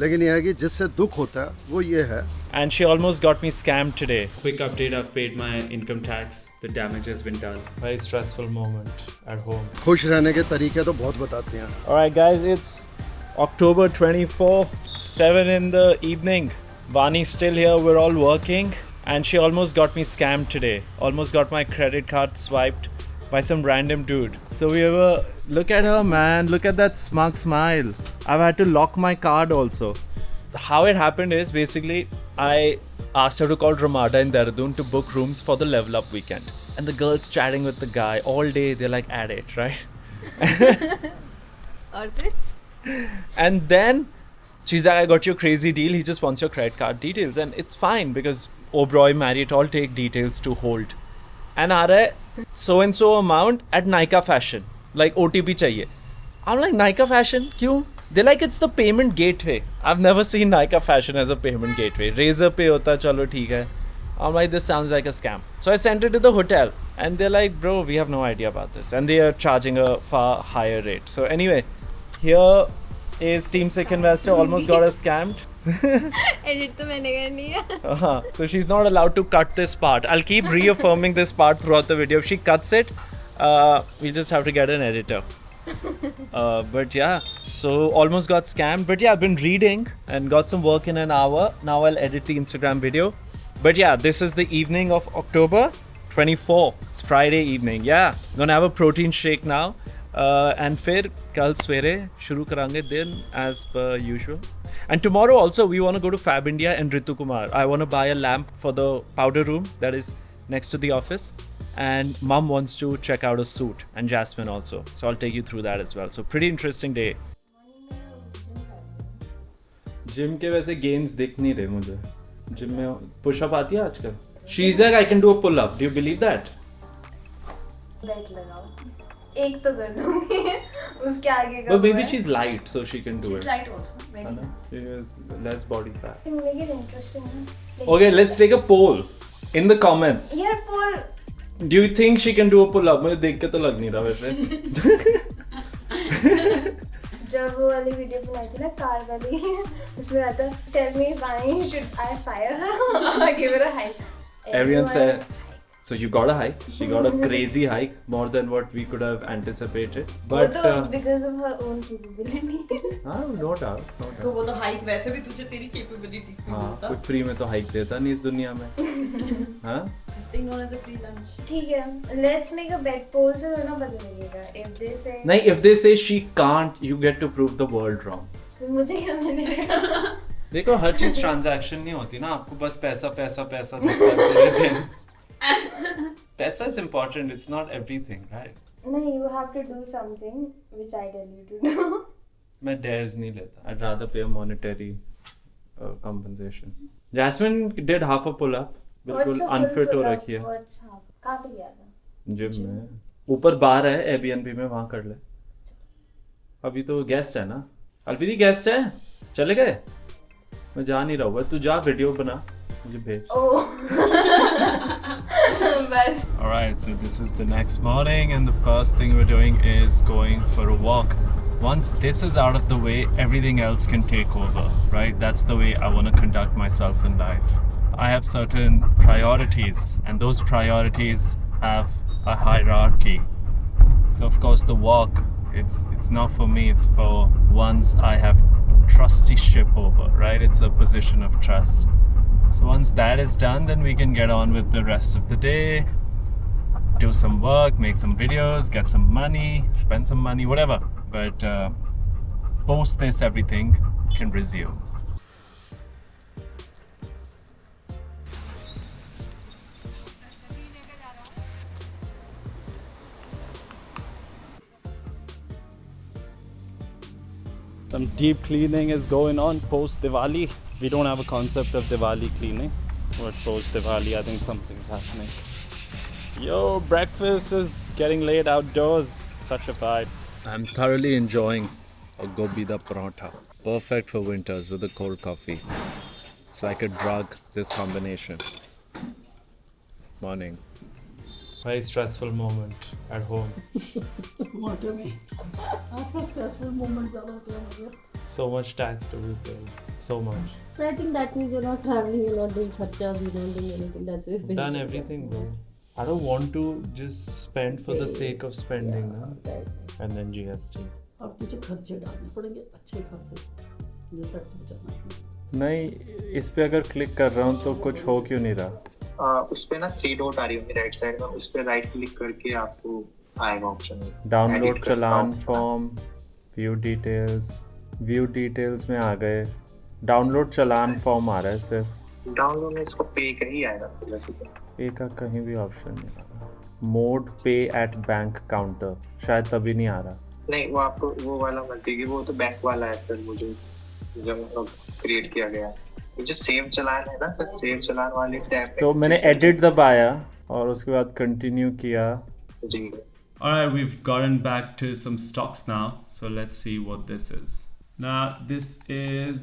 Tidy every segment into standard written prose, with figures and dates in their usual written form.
लेकिन यह है कि जिससे दुख होता है वो ये है. And she almost got me scammed today. Quick update, I've paid my income tax. The damage has been done. Very stressful moment at home. खुश रहने के तरीके तो बहुत बताते हैं. Alright guys, it's October 24, 7 in the evening. Vani's still here, we're all working. And she almost got me scammed today. Almost got my credit card swiped by some random dude. So we were, look at her man, look at that smug smile. I've had to lock my card also. How it happened is basically I asked her to call Ramada in Dehradun to book rooms for the Level Up weekend. And the girl's chatting with the guy all day, they're like at it, right? Or which? And then she's like, I got you a crazy deal. He just wants your credit card details. And it's fine because Oberoi, Marriott all take details to hold. And aa raha hai so-and-so amount at Nykaa Fashion. Like OTP chahiye. I'm like, Nykaa Fashion? Kyun? They're like, it's the payment gateway. I've never seen Nykaa Fashion as a payment gateway. Razor Pay hota, chalo theek hai. I'm like, this sounds like a scam. So I sent it to the hotel. And they're like, bro, we have no idea about this. And they are charging a far higher rate. So anyway, here is Team Sikh Investor almost got us scammed. Edit तो मैंने करनी है. So she's not allowed to cut this part. I'll keep reaffirming this part throughout the video. If she cuts it, we just have to get an editor. But yeah, so almost got scammed. But yeah, I've been reading and got some work in an hour. Now I'll edit the Instagram video. But yeah, this is the evening of October 24. It's Friday evening. Yeah, gonna have a protein shake now. And फिर कल सवेरे शुरू करांगे दिन as per usual. And tomorrow also we want to go to Fab India and Ritu Kumar. I want to buy a lamp for the powder room that is next to the office. And Mum wants to check out a suit and Jasmine also. So I'll take you through that as well. So pretty interesting day. Gym के वैसे gains दिख नहीं रहे मुझे. Gym में push up आती है आजकल. She's like, I can do a pull up. Do you believe that? Belt लगाओ. एक तो कर दूंगी. उसके आगे का. But maybe she's light, so she can do it. She's light also. Very light. She has less body fat. Make it interesting. Okay, let's take a poll in the comments. यार poll. Do you think she can do a pull up? मुझे देख के तो लग नहीं रहा वैसे. जब वो वाली वीडियो बनाई थी ना कार वाली उसमें आता tell me why should I fire her or give her a hike. Everyone said. So you got a hike. She got a crazy hike, more than what we could have anticipated. But because of her own capabilities. हाँ, no doubt, no doubt. तो वो तो hike वैसे भी तुझे तेरी capabilities पे हाँ, मिलता. कुछ फ्री में तो हाइक देता नहीं इस दुनिया में. हाँ? Thing known as a free lunch. ठीक है. Let's make a bet. Poll से थोड़ा पता लगेगा. If they say. नहीं, if they say she can't, you get to prove the world wrong. मुझे क्या मिलेगा? देखो हर चीज ट्रांजैक्शन नहीं होती ना. आपको बस पैसा पैसा पैसा दिखता है पूरे दिन. पैसा is important. It's not everything, right? No, you have to do something which I tell you to do. मैं dares नहीं लेता. I'd rather pay a monetary compensation. Jasmine did half a pull up. बिल्कुल unfit हो रखी है. What's half? कहाँ पे गया था? जिम में. ऊपर बार है Airbnb में, वहाँ कर ले. अभी तो गेस्ट है ना. अलविदी गेस्ट है. चले गए. मैं जा नहीं रहा हूँ. तू जा वीडियो बना. मुझे भेज. बस. Alright, so this is the next morning and the first thing we're doing is going for a walk. Once this is out of the way, everything else can take over, right? That's the way I want to conduct myself in life. I have certain priorities and those priorities have a hierarchy. So of course the walk, it's not for me, it's for ones I have trusteeship over, right? It's a position of trust. So once that is done, then we can get on with the rest of the day, do some work, make some videos, get some money, spend some money, whatever. But post this, everything can resume. Some deep cleaning is going on post Diwali. We don't have a concept of Diwali cleaning, but post Diwali, I think something's happening. Yo, breakfast is getting laid outdoors. Such a vibe. I'm thoroughly enjoying a gobi da paratha. Perfect for winters with a cold coffee. It's like a drug, this combination. Morning. Very stressful moment at home. वाकई में आजकल stressful moment ज़्यादा होते हैं मुझे. So much tax to be paid. So much. But I think that means you're not traveling, you're not doing kharchas, you're not doing anything. That's why you've been Done everything, bro. I don't want to just spend for the sake of spending, na? Right. And then GST. अब तुझे खर्चे डालने पड़ेंगे अच्छे खासे जो tax बचाना है। नहीं, इस पे अगर क्लिक कर रहा हूँ तो कुछ हो क्यों नहीं रहा? उस पे ना 3 डॉट आ रही होंगी राइट साइड में, उस पे राइट क्लिक करके आपको आएगा ऑप्शन डाउनलोड चालान फॉर्म, व्यू डिटेल्स में आ गए। डाउनलोड चालान फॉर्म आ रहा है सिर्फ। डाउनलोड में इसको पे का ही आएगा फिर। पे का कहीं भी ऑप्शन नहीं आ रहा। मोड पे एट बैंक काउंटर शायद तभी नहीं आ रहा। नहीं, वो आपको वो वाला मत देगी, वो तो बैंक वाला है सर, मुझे जब क्रिएट किया गया ये जो सेव चालान है ना सर, सेव चालान वाले टैब तो मैंने एडिट दबाया और उसके बाद कंटिन्यू किया। जी। Alright, we've gotten back to some stocks now, so let's see what this is. Now, this is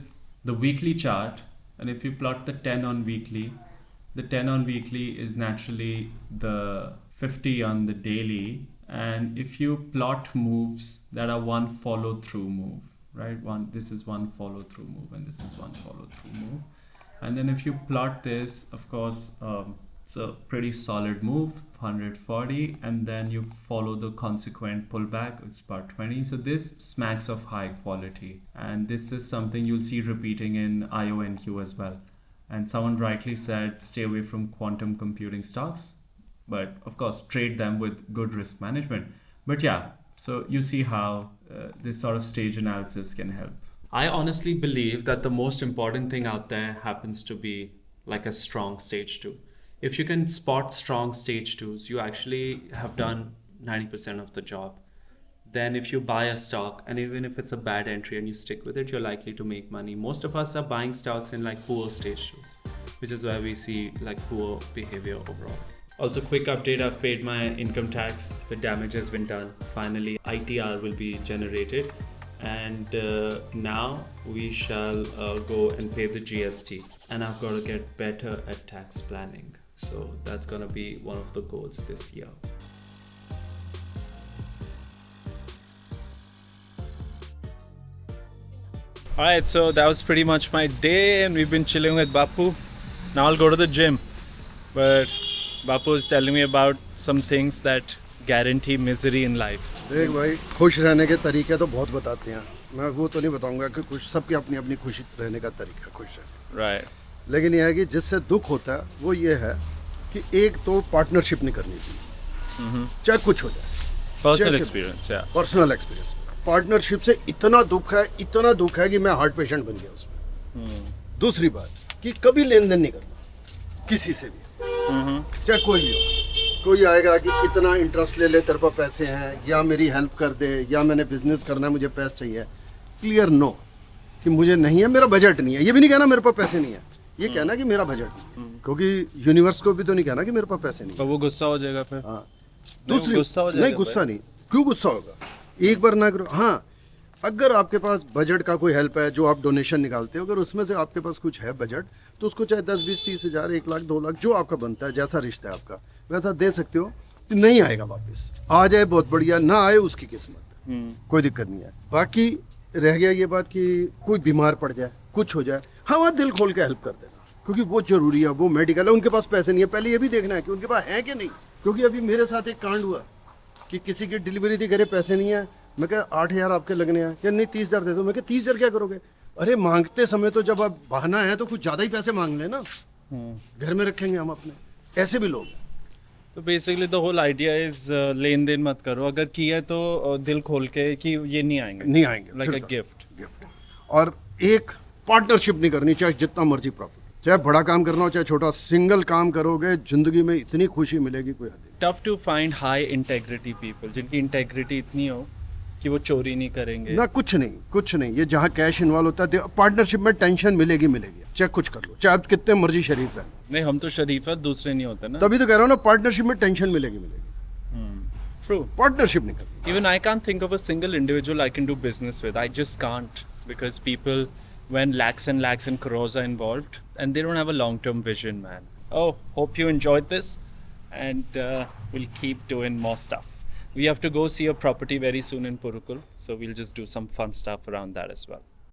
the weekly chart, and if you plot the 10 on weekly, the 10 on weekly is naturally the 50 on the daily, and if you plot moves that are one follow through move, right? This is one follow through move, and this is one follow through move, and then if you plot this, of course, it's a pretty solid move, 140, and then you follow the consequent pullback, it's about 20. So this smacks of high quality, and this is something you'll see repeating in IONQ as well. And someone rightly said stay away from quantum computing stocks, but of course trade them with good risk management. But yeah, so you see how this sort of stage analysis can help. I honestly believe that the most important thing out there happens to be like a strong stage 2. If you can spot strong stage 2s, you actually have done 90% of the job. Then if you buy a stock, and even if it's a bad entry and you stick with it, you're likely to make money. Most of us are buying stocks in like poor stage 2s, which is why we see like poor behavior overall. Also, quick update, I've paid my income tax. The damage has been done. Finally, ITR will be generated. And now we shall go and pay the GST. And I've got to get better at tax planning. So that's going to be one of the goals this year. Alright, so that was pretty much my day, and we've been chilling with Bapu. Now I'll go to the gym. But Bapu is telling me about some things that guarantee misery in life. देख भाई, खुश रहने के तरीके तो बहुत बताते हैं। मैं वो तो नहीं बताऊंगा कि कुछ सबकी अपनी अपनी खुशी रहने का तरीका खुश रहने। Right. लेकिन यह है कि जिससे दुख होता है वो ये है कि एक तो पार्टनरशिप नहीं करनी चाहिए, चाहे कुछ हो जाए। Personal experience, yeah. Personal experience, partnership से इतना दुख है कि मैं हार्ट पेशेंट बन गया उसमें। दूसरी बात कि कभी लेन देन नहीं करना किसी से भी, चाहे कोई भी हो। कोई आएगा कि इतना इंटरेस्ट ले ले, तेरे पास पैसे हैं, या मेरी हेल्प कर दे, या मैंने बिजनेस करना है, मुझे पैसे चाहिए। क्लियर नो कि मुझे नहीं है, मेरा बजट नहीं है। ये भी नहीं कहना मेरे पास पैसे नहीं है, ये कहना कि मेरा बजट नहीं है, क्योंकि यूनिवर्स को भी तो नहीं कहना कि मेरे पास पैसे नहीं है। तो वो गुस्सा हो जाएगा फिर। हाँ, दूसरी गुस्सा हो जाएगा। नहीं, गुस्सा नहीं, क्यों गुस्सा होगा? एक बार ना करो। हाँ, अगर आपके पास बजट का कोई हेल्प है, जो आप डोनेशन निकालते हो, अगर उसमें से आपके पास कुछ है बजट, तो उसको चाहे 10, 20, 30 हज़ार, 1 लाख, 2 लाख, जो आपका बनता है, जैसा रिश्ता है आपका, वैसा दे सकते हो। तो नहीं आएगा वापस, आ जाए बहुत बढ़िया, ना आए उसकी किस्मत, कोई दिक्कत नहीं है। बाकी रह गया ये बात कि कोई बीमार पड़ जाए, कुछ हो जाए, हाँ वहाँ दिल खोल के हेल्प कर देना, क्योंकि वो जरूरी है, वो मेडिकल है। उनके पास पैसे नहीं है, पहले ये भी देखना है कि उनके पास है कि नहीं। क्योंकि अभी मेरे साथ एक कांड हुआ कि किसी की डिलीवरी थी, घरे पैसे नहीं है। मैं कहा 8,000 आपके लगने हैं, या नहीं 30,000 दे दो। मैं कहा 30,000 क्या करोगे? अरे मांगते समय तो जब आप बहाना है तो कुछ ज़्यादा ही पैसे मांग लेना, घर में रखेंगे हम अपने। ऐसे भी लोग। तो basically the whole idea is लेन देन मत करो, अगर किया है तो दिल खोल के कि ये नहीं आएंगे लाइक अ गिफ्ट। और एक पार्टनरशिप नहीं करनी, चाहे जितना मर्जी प्रॉफिट, चाहे बड़ा काम करना हो चाहे छोटा, सिंगल काम करोगे जिंदगी में इतनी खुशी मिलेगी, कोई हद नहीं। Tough to find high integrity people, जिनकी इंटेग्रिटी इतनी हो कि वो चोरी नहीं करेंगे ना, कुछ नहीं। ये जहाँ कैश इन्वॉल्व होता है, पार्टनरशिप में टेंशन मिलेगी, चाहे कुछ कर लो, चाहे आप कितने मर्जी शरीफ रहें। नहीं, हम तो शरीफ है, दूसरे नहीं होते ना। तभी तो कह रहा हूँ ना, पार्टनरशिप में टेंशन मिलेगी। ट्रू। पार्टनरशिप नहीं करनी। Even I can't think of a single individual I can do business with. I just can't, because people, when lakhs and crores are involved, and they don't have a long-term vision, man. Oh, hope you enjoyed this, and we'll keep doing more stuff. We have to go see a property very soon in Purukul, so we'll just do some fun stuff around that as well.